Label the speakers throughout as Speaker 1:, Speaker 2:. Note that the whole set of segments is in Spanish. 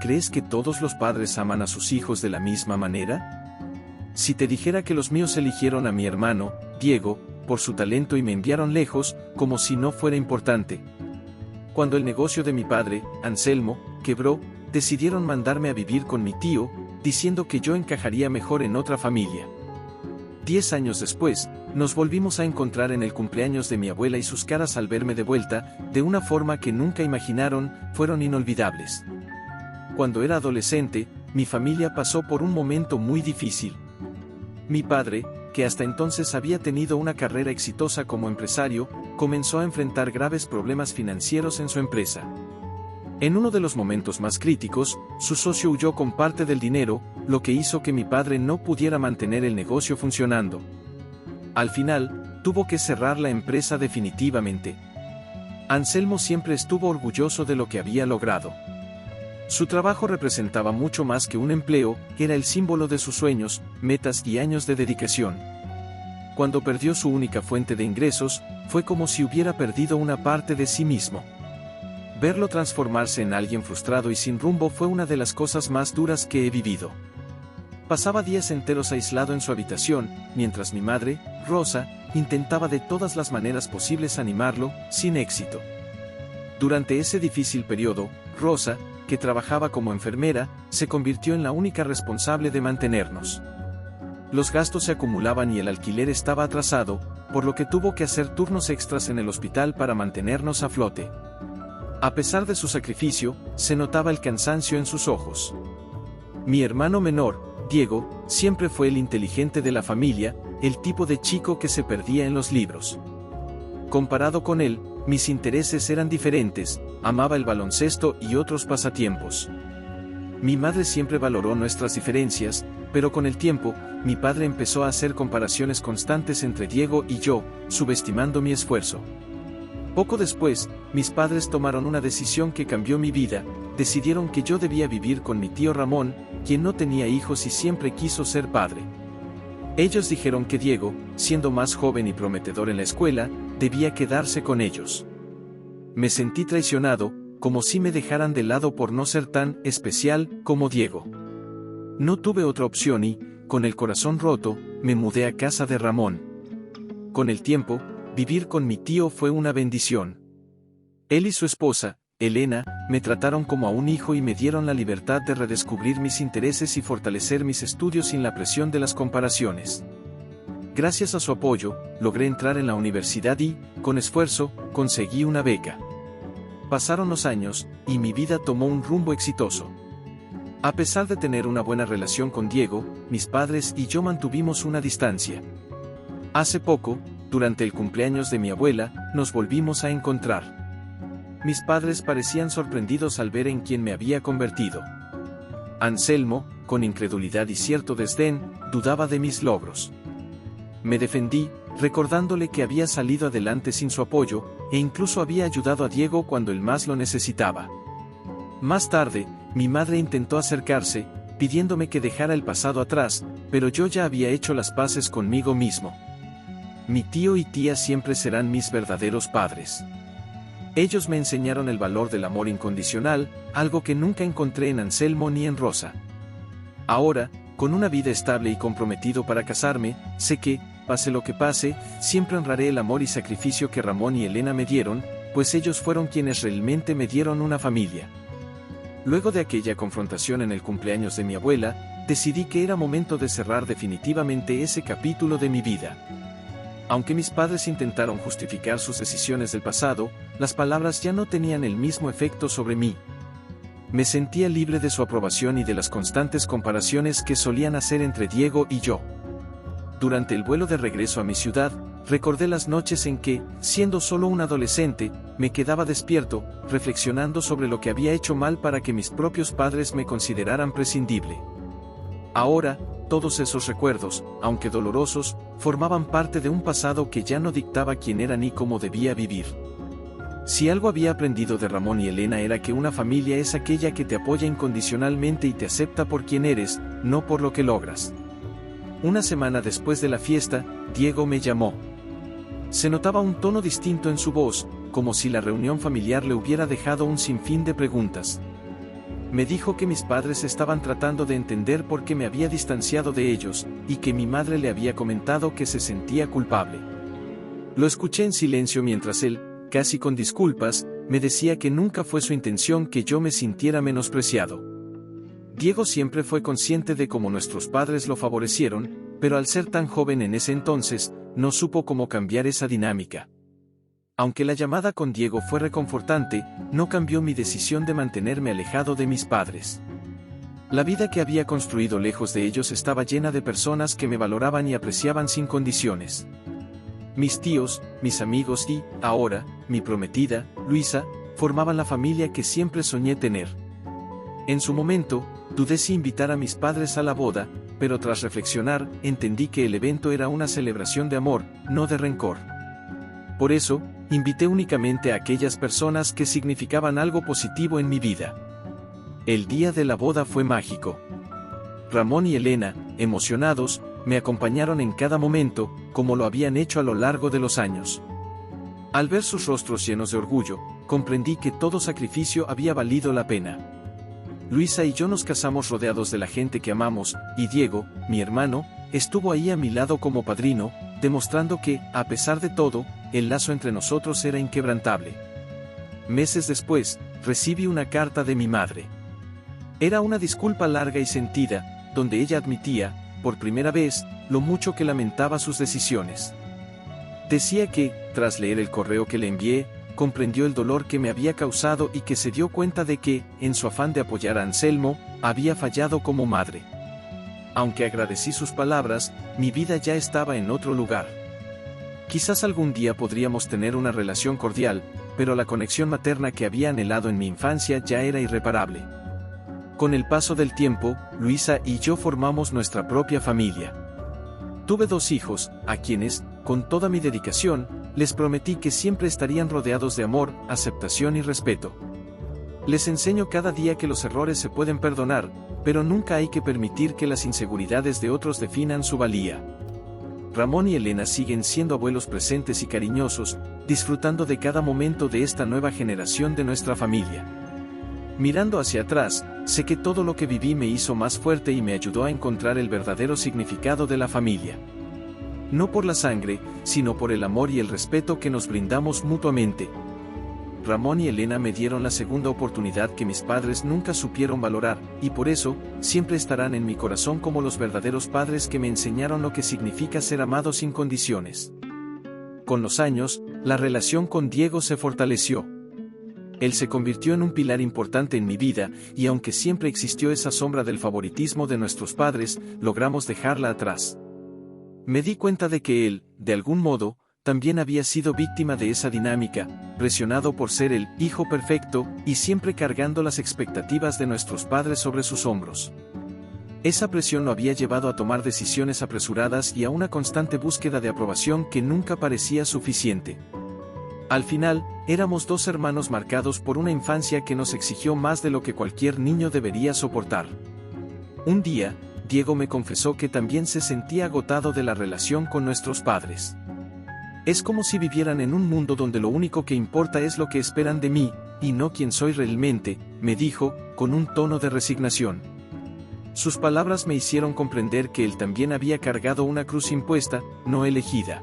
Speaker 1: ¿crees que todos los padres aman a sus hijos de la misma manera? Si te dijera que los míos eligieron a mi hermano, Diego, por su talento y me enviaron lejos, como si no fuera importante. Cuando el negocio de mi padre, Anselmo, quebró, decidieron mandarme a vivir con mi tío, diciendo que yo encajaría mejor en otra familia. 10 años después, nos volvimos a encontrar en el cumpleaños de mi abuela y sus caras al verme de vuelta, de una forma que nunca imaginaron, fueron inolvidables. Cuando era adolescente, mi familia pasó por un momento muy difícil. Mi padre, que hasta entonces había tenido una carrera exitosa como empresario, comenzó a enfrentar graves problemas financieros en su empresa. En uno de los momentos más críticos, su socio huyó con parte del dinero, lo que hizo que mi padre no pudiera mantener el negocio funcionando. Al final, tuvo que cerrar la empresa definitivamente. Anselmo siempre estuvo orgulloso de lo que había logrado. Su trabajo representaba mucho más que un empleo, era el símbolo de sus sueños, metas y años de dedicación. Cuando perdió su única fuente de ingresos, fue como si hubiera perdido una parte de sí mismo. Verlo transformarse en alguien frustrado y sin rumbo fue una de las cosas más duras que he vivido. Pasaba días enteros aislado en su habitación, mientras mi madre, Rosa, intentaba de todas las maneras posibles animarlo, sin éxito. Durante ese difícil periodo, Rosa, que trabajaba como enfermera, se convirtió en la única responsable de mantenernos. Los gastos se acumulaban y el alquiler estaba atrasado, por lo que tuvo que hacer turnos extras en el hospital para mantenernos a flote. A pesar de su sacrificio, se notaba el cansancio en sus ojos. Mi hermano menor, Diego, siempre fue el inteligente de la familia, el tipo de chico que se perdía en los libros. Comparado con él, mis intereses eran diferentes, amaba el baloncesto y otros pasatiempos. Mi madre siempre valoró nuestras diferencias, pero con el tiempo, mi padre empezó a hacer comparaciones constantes entre Diego y yo, subestimando mi esfuerzo. Poco después, mis padres tomaron una decisión que cambió mi vida, decidieron que yo debía vivir con mi tío Ramón, quien no tenía hijos y siempre quiso ser padre. Ellos dijeron que Diego, siendo más joven y prometedor en la escuela, debía quedarse con ellos. Me sentí traicionado, como si me dejaran de lado por no ser tan especial como Diego. No tuve otra opción y, con el corazón roto, me mudé a casa de Ramón. Con el tiempo, vivir con mi tío fue una bendición. Él y su esposa, Elena, me trataron como a un hijo y me dieron la libertad de redescubrir mis intereses y fortalecer mis estudios sin la presión de las comparaciones. Gracias a su apoyo, logré entrar en la universidad y, con esfuerzo, conseguí una beca. Pasaron los años, y mi vida tomó un rumbo exitoso. A pesar de tener una buena relación con Diego, mis padres y yo mantuvimos una distancia. Hace poco, durante el cumpleaños de mi abuela, nos volvimos a encontrar. Mis padres parecían sorprendidos al ver en quién me había convertido. Anselmo, con incredulidad y cierto desdén, dudaba de mis logros. Me defendí, recordándole que había salido adelante sin su apoyo, e incluso había ayudado a Diego cuando él más lo necesitaba. Más tarde, mi madre intentó acercarse, pidiéndome que dejara el pasado atrás, pero yo ya había hecho las paces conmigo mismo. Mi tío y tía siempre serán mis verdaderos padres. Ellos me enseñaron el valor del amor incondicional, algo que nunca encontré en Anselmo ni en Rosa. Ahora, con una vida estable y comprometido para casarme, sé que, pase lo que pase, siempre honraré el amor y sacrificio que Ramón y Elena me dieron, pues ellos fueron quienes realmente me dieron una familia. Luego de aquella confrontación en el cumpleaños de mi abuela, decidí que era momento de cerrar definitivamente ese capítulo de mi vida. Aunque mis padres intentaron justificar sus decisiones del pasado, las palabras ya no tenían el mismo efecto sobre mí. Me sentía libre de su aprobación y de las constantes comparaciones que solían hacer entre Diego y yo. Durante el vuelo de regreso a mi ciudad, recordé las noches en que, siendo solo un adolescente, me quedaba despierto, reflexionando sobre lo que había hecho mal para que mis propios padres me consideraran prescindible. Ahora, todos esos recuerdos, aunque dolorosos, formaban parte de un pasado que ya no dictaba quién era ni cómo debía vivir. Si algo había aprendido de Ramón y Elena era que una familia es aquella que te apoya incondicionalmente y te acepta por quien eres, no por lo que logras. Una semana después de la fiesta, Diego me llamó. Se notaba un tono distinto en su voz, como si la reunión familiar le hubiera dejado un sinfín de preguntas. me dijo que mis padres estaban tratando de entender por qué me había distanciado de ellos, y que mi madre le había comentado que se sentía culpable. Lo escuché en silencio mientras él, casi con disculpas, me decía que nunca fue su intención que yo me sintiera menospreciado. Diego siempre fue consciente de cómo nuestros padres lo favorecieron, pero al ser tan joven en ese entonces, no supo cómo cambiar esa dinámica. Aunque la llamada con Diego fue reconfortante, no cambió mi decisión de mantenerme alejado de mis padres. La vida que había construido lejos de ellos estaba llena de personas que me valoraban y apreciaban sin condiciones. Mis tíos, mis amigos y, ahora, mi prometida, Luisa, formaban la familia que siempre soñé tener. En su momento, dudé si invitar a mis padres a la boda, pero tras reflexionar, entendí que el evento era una celebración de amor, no de rencor. Por eso, invité únicamente a aquellas personas que significaban algo positivo en mi vida. El día de la boda fue mágico. Ramón y Elena, emocionados, me acompañaron en cada momento, como lo habían hecho a lo largo de los años. Al ver sus rostros llenos de orgullo, comprendí que todo sacrificio había valido la pena. Luisa y yo nos casamos rodeados de la gente que amamos, y Diego, mi hermano, estuvo ahí a mi lado como padrino, demostrando que, a pesar de todo, el lazo entre nosotros era inquebrantable. Meses después, recibí una carta de mi madre. Era una disculpa larga y sentida, donde ella admitía, por primera vez, lo mucho que lamentaba sus decisiones. Decía que, tras leer el correo que le envié, comprendió el dolor que me había causado y que se dio cuenta de que, en su afán de apoyar a Anselmo, había fallado como madre. Aunque agradecí sus palabras, mi vida ya estaba en otro lugar. Quizás algún día podríamos tener una relación cordial, pero la conexión materna que había anhelado en mi infancia ya era irreparable. Con el paso del tiempo, Luisa y yo formamos nuestra propia familia. Tuve 2 hijos, a quienes, con toda mi dedicación, les prometí que siempre estarían rodeados de amor, aceptación y respeto. Les enseño cada día que los errores se pueden perdonar, pero nunca hay que permitir que las inseguridades de otros definan su valía. Ramón y Elena siguen siendo abuelos presentes y cariñosos, disfrutando de cada momento de esta nueva generación de nuestra familia. Mirando hacia atrás, sé que todo lo que viví me hizo más fuerte y me ayudó a encontrar el verdadero significado de la familia. No por la sangre, sino por el amor y el respeto que nos brindamos mutuamente. Ramón y Elena me dieron la segunda oportunidad que mis padres nunca supieron valorar, y por eso, siempre estarán en mi corazón como los verdaderos padres que me enseñaron lo que significa ser amado sin condiciones. Con los años, la relación con Diego se fortaleció. Él se convirtió en un pilar importante en mi vida, y aunque siempre existió esa sombra del favoritismo de nuestros padres, logramos dejarla atrás. Me di cuenta de que él, de algún modo, también había sido víctima de esa dinámica, presionado por ser el hijo perfecto, y siempre cargando las expectativas de nuestros padres sobre sus hombros. Esa presión lo había llevado a tomar decisiones apresuradas y a una constante búsqueda de aprobación que nunca parecía suficiente. Al final, éramos 2 hermanos marcados por una infancia que nos exigió más de lo que cualquier niño debería soportar. Un día, Diego me confesó que también se sentía agotado de la relación con nuestros padres. Es como si vivieran en un mundo donde lo único que importa es lo que esperan de mí, y no quién soy realmente, me dijo, con un tono de resignación. Sus palabras me hicieron comprender que él también había cargado una cruz impuesta, no elegida.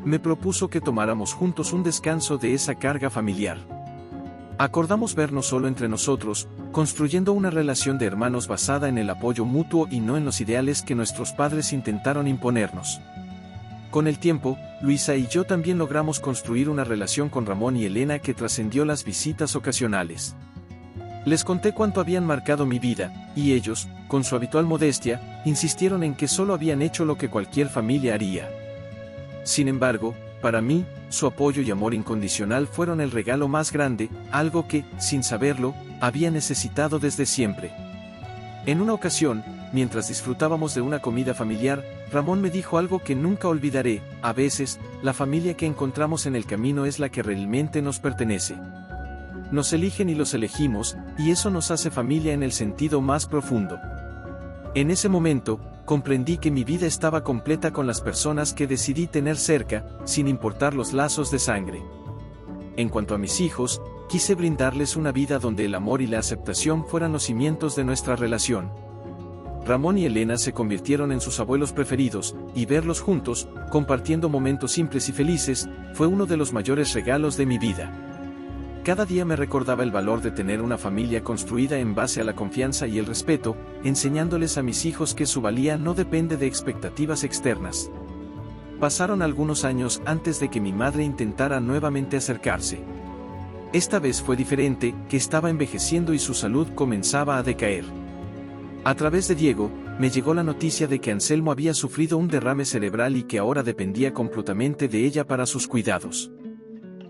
Speaker 1: Me propuso que tomáramos juntos un descanso de esa carga familiar. Acordamos vernos solo entre nosotros, construyendo una relación de hermanos basada en el apoyo mutuo y no en los ideales que nuestros padres intentaron imponernos. Con el tiempo, Luisa y yo también logramos construir una relación con Ramón y Elena que trascendió las visitas ocasionales. Les conté cuánto habían marcado mi vida, y ellos, con su habitual modestia, insistieron en que solo habían hecho lo que cualquier familia haría. Sin embargo, para mí, su apoyo y amor incondicional fueron el regalo más grande, algo que, sin saberlo, había necesitado desde siempre. En una ocasión, mientras disfrutábamos de una comida familiar, Ramón me dijo algo que nunca olvidaré: a veces, la familia que encontramos en el camino es la que realmente nos pertenece. Nos eligen y los elegimos, y eso nos hace familia en el sentido más profundo. En ese momento, comprendí que mi vida estaba completa con las personas que decidí tener cerca, sin importar los lazos de sangre. En cuanto a mis hijos, quise brindarles una vida donde el amor y la aceptación fueran los cimientos de nuestra relación. Ramón y Elena se convirtieron en sus abuelos preferidos, y verlos juntos, compartiendo momentos simples y felices, fue uno de los mayores regalos de mi vida. Cada día me recordaba el valor de tener una familia construida en base a la confianza y el respeto, enseñándoles a mis hijos que su valía no depende de expectativas externas. Pasaron algunos años antes de que mi madre intentara nuevamente acercarse. Esta vez fue diferente, que estaba envejeciendo y su salud comenzaba a decaer. A través de Diego, me llegó la noticia de que Anselmo había sufrido un derrame cerebral y que ahora dependía completamente de ella para sus cuidados.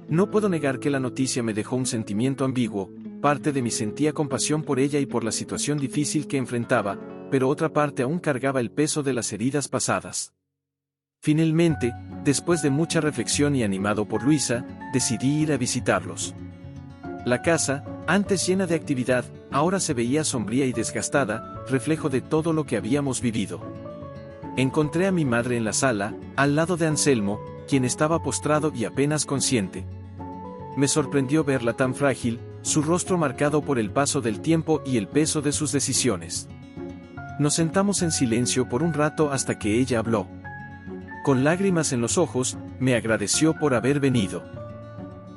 Speaker 1: No puedo negar que la noticia me dejó un sentimiento ambiguo, parte de mí sentía compasión por ella y por la situación difícil que enfrentaba, pero otra parte aún cargaba el peso de las heridas pasadas. Finalmente, después de mucha reflexión y animado por Luisa, decidí ir a visitarlos. La casa, antes llena de actividad, ahora se veía sombría y desgastada, reflejo de todo lo que habíamos vivido. Encontré a mi madre en la sala, al lado de Anselmo, quien estaba postrado y apenas consciente. Me sorprendió verla tan frágil, su rostro marcado por el paso del tiempo y el peso de sus decisiones. Nos sentamos en silencio por un rato hasta que ella habló. Con lágrimas en los ojos, me agradeció por haber venido.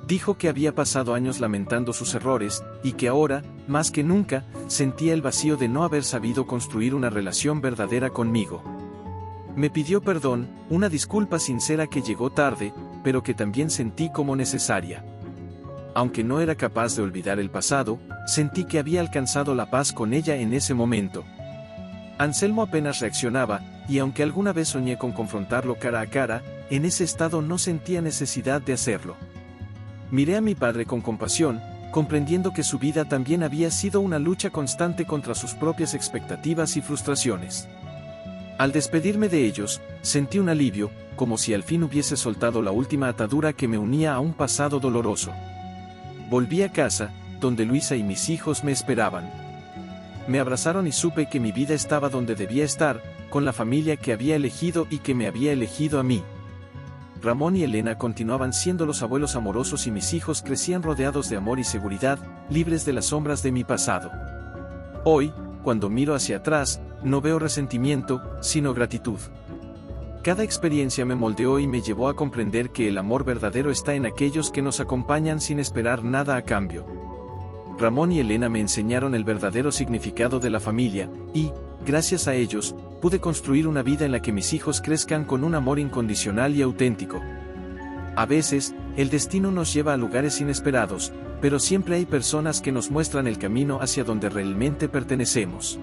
Speaker 1: Dijo que había pasado años lamentando sus errores, y que ahora, más que nunca, sentía el vacío de no haber sabido construir una relación verdadera conmigo. Me pidió perdón, una disculpa sincera que llegó tarde, pero que también sentí como necesaria. Aunque no era capaz de olvidar el pasado, sentí que había alcanzado la paz con ella en ese momento. Anselmo apenas reaccionaba, y aunque alguna vez soñé con confrontarlo cara a cara, en ese estado no sentía necesidad de hacerlo. Miré a mi padre con compasión, comprendiendo que su vida también había sido una lucha constante contra sus propias expectativas y frustraciones. Al despedirme de ellos, sentí un alivio, como si al fin hubiese soltado la última atadura que me unía a un pasado doloroso. Volví a casa, donde Luisa y mis hijos me esperaban. Me abrazaron y supe que mi vida estaba donde debía estar, con la familia que había elegido y que me había elegido a mí. Ramón y Elena continuaban siendo los abuelos amorosos y mis hijos crecían rodeados de amor y seguridad, libres de las sombras de mi pasado. Hoy, cuando miro hacia atrás, no veo resentimiento, sino gratitud. Cada experiencia me moldeó y me llevó a comprender que el amor verdadero está en aquellos que nos acompañan sin esperar nada a cambio. Ramón y Elena me enseñaron el verdadero significado de la familia, y, gracias a ellos, pude construir una vida en la que mis hijos crezcan con un amor incondicional y auténtico. A veces, el destino nos lleva a lugares inesperados, pero siempre hay personas que nos muestran el camino hacia donde realmente pertenecemos.